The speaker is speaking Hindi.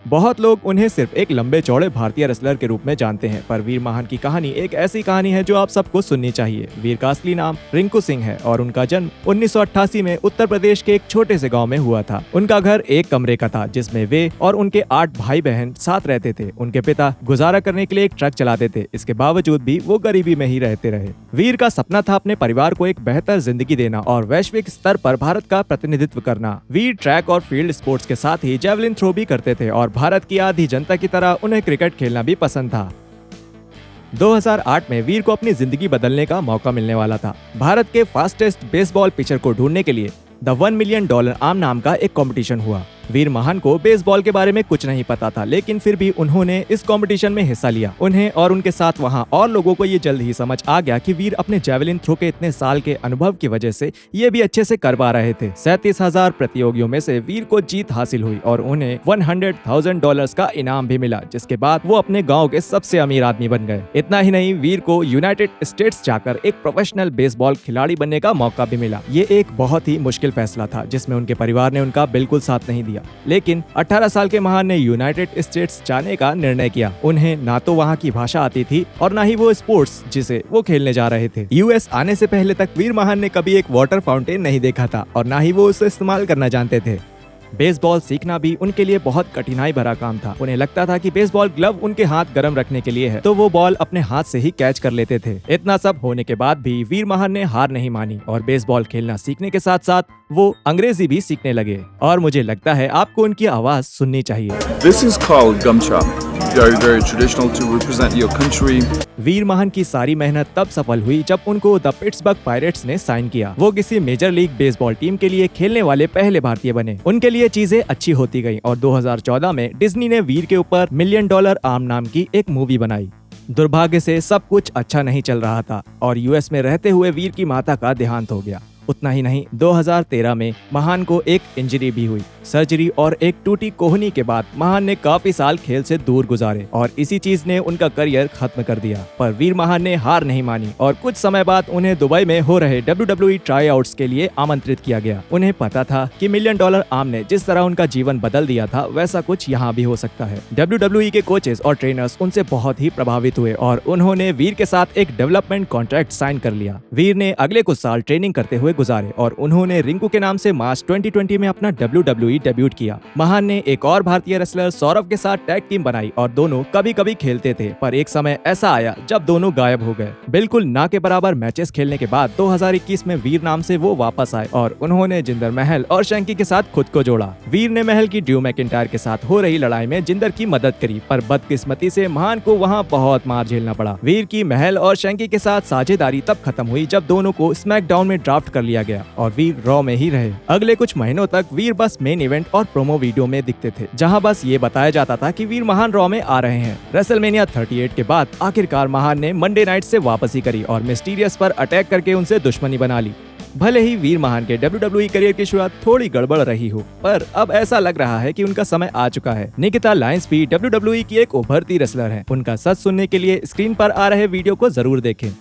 बहुत लोग उन्हें सिर्फ एक लंबे चौड़े भारतीय रेसलर के रूप में जानते हैं, पर वीर महान की कहानी एक ऐसी कहानी है जो आप सबको सुननी चाहिए। वीर का असली नाम रिंकू सिंह है और उनका जन्म 1988 में उत्तर प्रदेश के एक छोटे से गांव में हुआ था। उनका घर एक कमरे का था जिसमें वे और उनके 8 भाई बहन साथ रहते थे। उनके पिता गुजारा करने के लिए एक ट्रक चलाते थे, इसके बावजूद भी वो गरीबी में ही रहते रहे। वीर का सपना था अपने परिवार को एक बेहतर जिंदगी देना और वैश्विक स्तर पर भारत का प्रतिनिधित्व करना। वीर ट्रैक और फील्ड स्पोर्ट्स के साथ ही जेवलिन थ्रो भी करते थे और भारत की आधी जनता की तरह उन्हें क्रिकेट खेलना भी पसंद था। 2008 में वीर को अपनी जिंदगी बदलने का मौका मिलने वाला था। भारत के फास्टेस्ट बेसबॉल पिचर को ढूंढने के लिए द $1 मिलियन आर्म नाम का एक कंपटीशन हुआ। वीर महान को बेसबॉल के बारे में कुछ नहीं पता था, लेकिन फिर भी उन्होंने इस कंपटीशन में हिस्सा लिया। उन्हें और उनके साथ वहां और लोगों को ये जल्द ही समझ आ गया कि वीर अपने जेवलिन थ्रो के इतने साल के अनुभव की वजह से ये भी अच्छे से कर पा रहे थे। 37,000 प्रतियोगियों में से वीर को जीत हासिल हुई और उन्हें $100,000 का इनाम भी मिला, जिसके बाद वो अपने गाँव के सबसे अमीर आदमी बन गए। इतना ही नहीं, वीर को यूनाइटेड स्टेट्स जाकर एक प्रोफेशनल बेसबॉल खिलाड़ी बनने का मौका भी मिला। ये एक बहुत ही मुश्किल फैसला था जिसमें उनके परिवार ने उनका बिल्कुल साथ नहीं दिया, लेकिन 18 साल के महान ने यूनाइटेड स्टेट्स जाने का निर्णय किया। उन्हें ना तो वहाँ की भाषा आती थी और ना ही वो स्पोर्ट्स जिसे वो खेलने जा रहे थे। यूएस आने से पहले तक वीर महान ने कभी एक वाटर फाउंटेन नहीं देखा था और ना ही वो उसे इस्तेमाल करना जानते थे। बेसबॉल सीखना भी उनके लिए बहुत कठिनाई भरा काम था। उन्हें लगता था कि बेसबॉल ग्लव उनके हाथ गर्म रखने के लिए है, तो वो बॉल अपने हाथ से ही कैच कर लेते थे। इतना सब होने के बाद भी वीर महान ने हार नहीं मानी और बेसबॉल खेलना सीखने के साथ साथ वो अंग्रेजी भी सीखने लगे। और मुझे लगता है आपको उनकी आवाज सुननी चाहिए। This is called Gumcha. Very, very traditional to represent your country. वीर महान की सारी मेहनत तब सफल हुई जब उनको द पिट्सबर्ग पायरेट्स ने साइन किया। वो किसी मेजर लीग बेसबॉल टीम के लिए खेलने वाले पहले भारतीय बने। उनके लिए चीजें अच्छी होती गईं और 2014 में डिज्नी ने वीर के ऊपर $1 मिलियन आर्म नाम की एक मूवी बनाई। दुर्भाग्य से सब कुछ अच्छा नहीं चल रहा था और यूएस में रहते हुए वीर की माता का देहांत हो गया। उतना ही नहीं, 2013 में महान को एक इंजरी भी हुई। सर्जरी और एक टूटी कोहनी के बाद महान ने काफी साल खेल से दूर गुजारे और इसी चीज ने उनका करियर खत्म कर दिया। पर वीर महान ने हार नहीं मानी और कुछ समय बाद उन्हें दुबई में हो रहे WWE ट्राई आउट्स के लिए आमंत्रित किया गया। उन्हें पता था कि $1 मिलियन आर्म ने जिस तरह उनका जीवन बदल दिया था, वैसा कुछ यहाँ भी हो सकता है। WWE के कोचेस और ट्रेनर्स उनसे बहुत ही प्रभावित हुए और उन्होंने वीर के साथ एक डेवलपमेंट कॉन्ट्रैक्ट साइन कर लिया। वीर ने अगले कुछ साल ट्रेनिंग करते हुए गुजारे और उन्होंने रिंकू के नाम से मार्च 2020 में अपना WWE डेब्यूट किया। महान ने एक और भारतीय रेसलर सौरभ के साथ टैग टीम बनाई और दोनों कभी कभी खेलते थे, पर एक समय ऐसा आया जब दोनों गायब हो गए। बिल्कुल ना के बराबर मैचेस खेलने के बाद 2021 में वीर नाम से वो वापस आए और उन्होंने जिंदर महल और शंकी के साथ खुद को जोड़ा। वीर ने महल की ड्रू मैकिंटायर के साथ हो रही लड़ाई में जिंदर की मदद करी, पर बदकिस्मती से महान को वहाँ बहुत मार झेलना पड़ा। वीर की महल और शंकी के साथ साझेदारी तब खत्म हुई जब दोनों को स्मैकडाउन में ड्राफ्ट कर लिया गया और वीर रॉ में ही रहे। अगले कुछ महीनों तक वीर बस मेन इवेंट और प्रोमो वीडियो में दिखते थे, जहां बस ये बताया जाता था कि वीर महान रॉ में आ रहे हैं। रेसलमेनिया 38 के बाद आखिरकार महान ने मंडे नाइट से वापसी करी और मिस्टीरियस पर अटैक करके उनसे दुश्मनी बना ली। भले ही वीर महान के WWE करियर की शुरुआत थोड़ी गड़बड़ रही हो, पर अब ऐसा लग रहा है कि उनका समय आ चुका है। निकिता लायंस भी WWE की एक उभरती रेसलर है। उनका सच सुनने के लिए स्क्रीन पर आ रहे वीडियो को जरूर देखें।